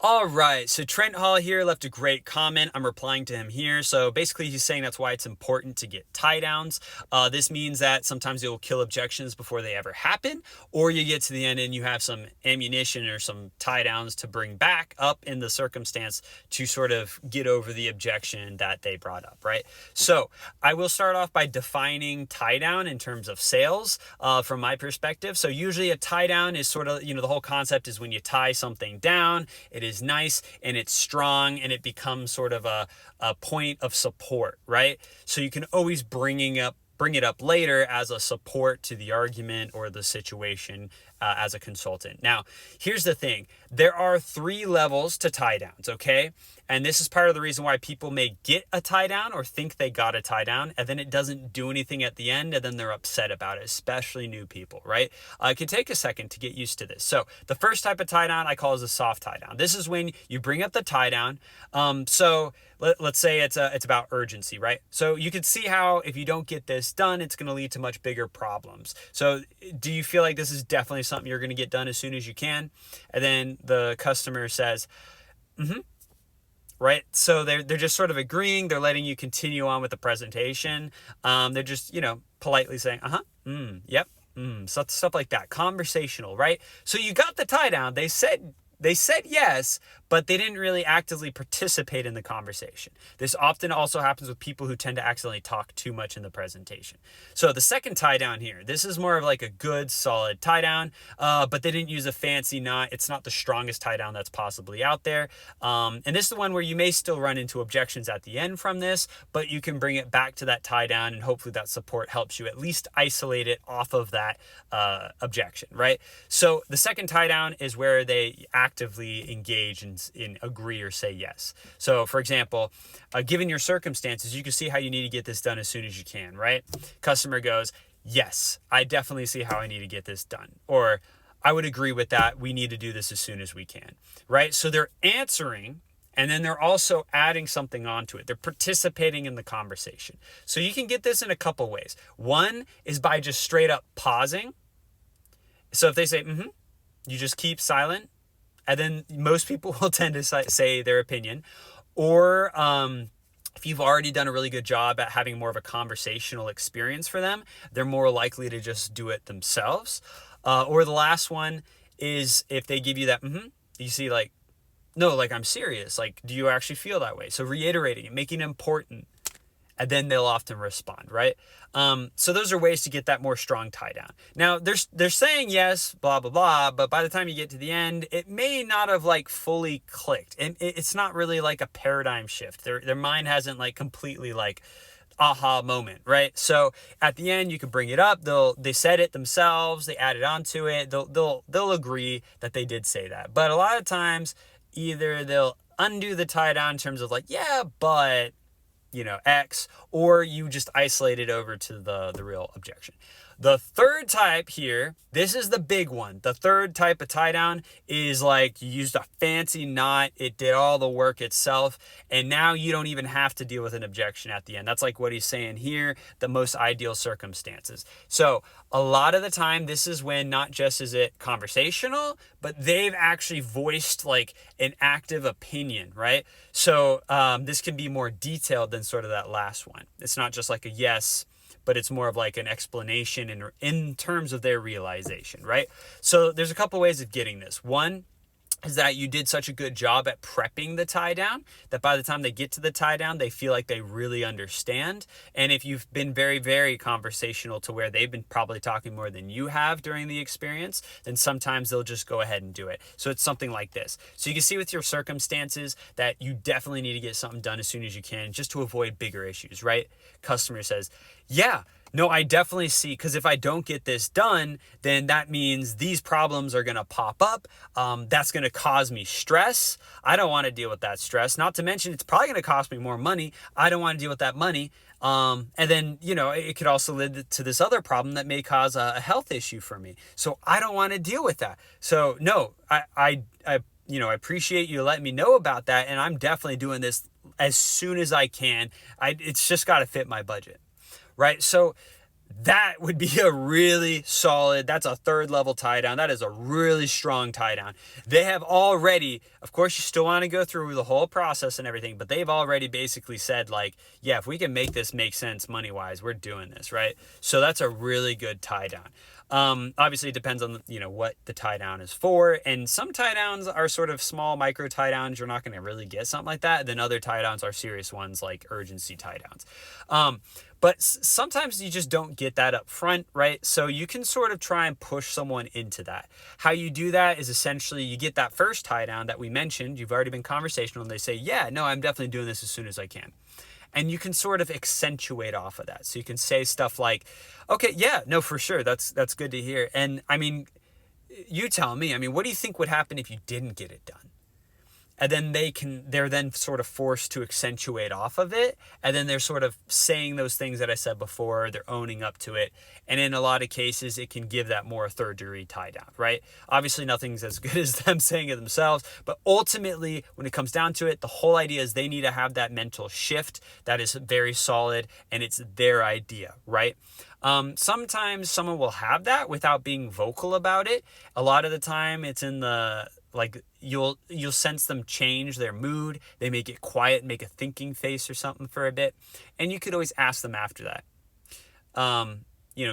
All right, so Trent Hall here left a great comment. I'm replying to him here. So basically, he's saying that's why it's important to get tie downs. This means that sometimes you'll kill objections before they ever happen, or you get to the end and you have some ammunition or some tie downs to bring back up in the circumstance to sort of get over the objection that they brought up, right? So I will start off by defining tie down in terms of sales from my perspective. So usually a tie down is sort of, the whole concept is when you tie something down, it is nice and it's strong and it becomes sort of a point of support, right? So you can always bring it up later as a support to the argument or the situation as a consultant. Now, here's the thing. There are 3 levels to tie downs, okay? And this is part of the reason why people may get a tie down or think they got a tie down, and then it doesn't do anything at the end, and then they're upset about it, especially new people, right? It can take a second to get used to this. So the first type of tie down I call is a soft tie down. This is when you bring up the tie down. So let's say it's about urgency, right? So you can see how if you don't get this done, it's going to lead to much bigger problems. So do you feel like this is definitely something you're going to get done as soon as you can? And then the customer says, right? So they're just sort of agreeing. They're letting you continue on with the presentation. They're just, politely saying, yep, stuff like that. Conversational, right? So you got the tie down. They said yes, but they didn't really actively participate in the conversation. This often also happens with people who tend to accidentally talk too much in the presentation. So the second tie down here, this is more of like a good solid tie down, but they didn't use a fancy knot. It's not the strongest tie down that's possibly out there. And this is the one where you may still run into objections at the end from this, but you can bring it back to that tie down and hopefully that support helps you at least isolate it off of that objection, right? So the second tie down is where they actively engage in agree or say yes. So for example, given your circumstances, you can see how you need to get this done as soon as you can, right? Customer goes, yes, I definitely see how I need to get this done. Or I would agree with that. We need to do this as soon as we can, right? So they're answering and then they're also adding something onto it. They're participating in the conversation. So you can get this in a couple ways. One is by just straight up pausing. So if they say, you just keep silent. And then most people will tend to say their opinion. Or if you've already done a really good job at having more of a conversational experience for them, they're more likely to just do it themselves. Or the last one is if they give you that, you see like, no, like I'm serious. Like, do you actually feel that way? So reiterating it, making it important. And then they'll often respond, right? So those are ways to get that more strong tie down. Now, they're saying yes, blah, blah, blah, but by the time you get to the end, it may not have like fully clicked. And it's not really like a paradigm shift. Their mind hasn't like completely like aha moment, right? So at the end, you can bring it up. They said it themselves. They added onto it. They'll agree that they did say that. But a lot of times, either they'll undo the tie down in terms of like, yeah, but X, or you just isolate it over to the real objection. The third type here, this is the big one. The third type of tie down is like you used a fancy knot. It did all the work itself. And now you don't even have to deal with an objection at the end. That's like what he's saying here, the most ideal circumstances. So a lot of the time, this is when not just is it conversational, but they've actually voiced like an active opinion, right? So this can be more detailed than sort of that last one. It's not just like a yes, but it's more of like an explanation in terms of their realization, right? So there's a couple ways of getting this. One is that you did such a good job at prepping the tie down that by the time they get to the tie down, they feel like they really understand. And if you've been very, very conversational to where they've been probably talking more than you have during the experience, then sometimes they'll just go ahead and do it. So it's something like this. So you can see with your circumstances that you definitely need to get something done as soon as you can just to avoid bigger issues, right? Customer says, yeah, no, I definitely see, because if I don't get this done, then that means these problems are going to pop up. That's going to cause me stress. I don't want to deal with that stress. Not to mention, it's probably going to cost me more money. I don't want to deal with that money. And then, it could also lead to this other problem that may cause a health issue for me. So I don't want to deal with that. So no, I appreciate you letting me know about that. And I'm definitely doing this as soon as I can. It's just got to fit my budget. Right. So that would be a really solid, that's a third level tie down. That is a really strong tie down. They have already, of course, you still want to go through the whole process and everything, but they've already basically said, like, yeah, if we can make this make sense money wise, we're doing this, right? So that's a really good tie down. Obviously, it depends on what the tie down is for, and some tie downs are sort of small micro tie downs. You're not going to really get something like that. And then other tie downs are serious ones like urgency tie downs. But sometimes you just don't get that up front, right? So you can sort of try and push someone into that. How you do that is essentially you get that first tie down that we mentioned. You've already been conversational, and they say, yeah, no, I'm definitely doing this as soon as I can. And you can sort of accentuate off of that. So you can say stuff like, okay, yeah, no, for sure. That's good to hear. And I mean, you tell me, I mean, what do you think would happen if you didn't get it done? And then they're then sort of forced to accentuate off of it. And then they're sort of saying those things that I said before, they're owning up to it. And in a lot of cases, it can give that more third degree tie down, right? Obviously, nothing's as good as them saying it themselves. But ultimately, when it comes down to it, the whole idea is they need to have that mental shift that is very solid, and it's their idea, right? Sometimes someone will have that without being vocal about it. A lot of the time, it's in the you'll sense them change their mood. They may get quiet, make a thinking face or something for a bit, and you could always ask them after that.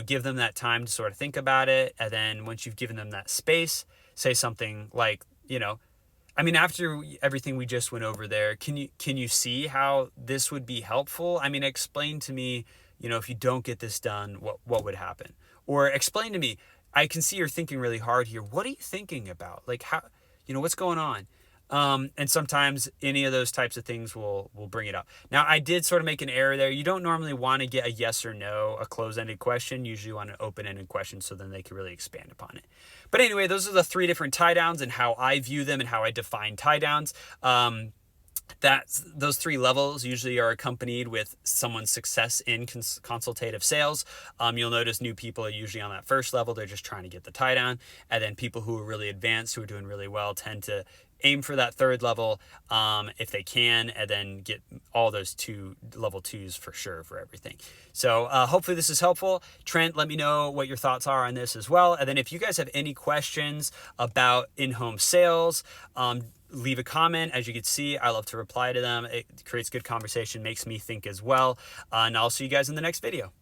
Give them that time to sort of think about it, and then once you've given them that space, say something like, I mean, after everything we just went over there, can you see how this would be helpful? I mean, explain to me, if you don't get this done, what would happen? Or explain to me, I can see you're thinking really hard here. What are you thinking about? Like, how, what's going on? And sometimes any of those types of things will bring it up. Now, I did sort of make an error there. You don't normally want to get a yes or no, a closed-ended question. Usually you want an open-ended question so then they can really expand upon it. But anyway, those are the 3 different tie downs and how I view them and how I define tie downs. Those 3 levels usually are accompanied with someone's success in consultative sales. You'll notice new people are usually on that first level. They're just trying to get the tie down. And then people who are really advanced, who are doing really well, tend to aim for that third level if they can, and then get all those level 2s for sure for everything. So hopefully this is helpful. Trent, let me know what your thoughts are on this as well. And then if you guys have any questions about in-home sales, leave a comment. As you can see, I love to reply to them. It creates good conversation, makes me think as well. And I'll see you guys in the next video.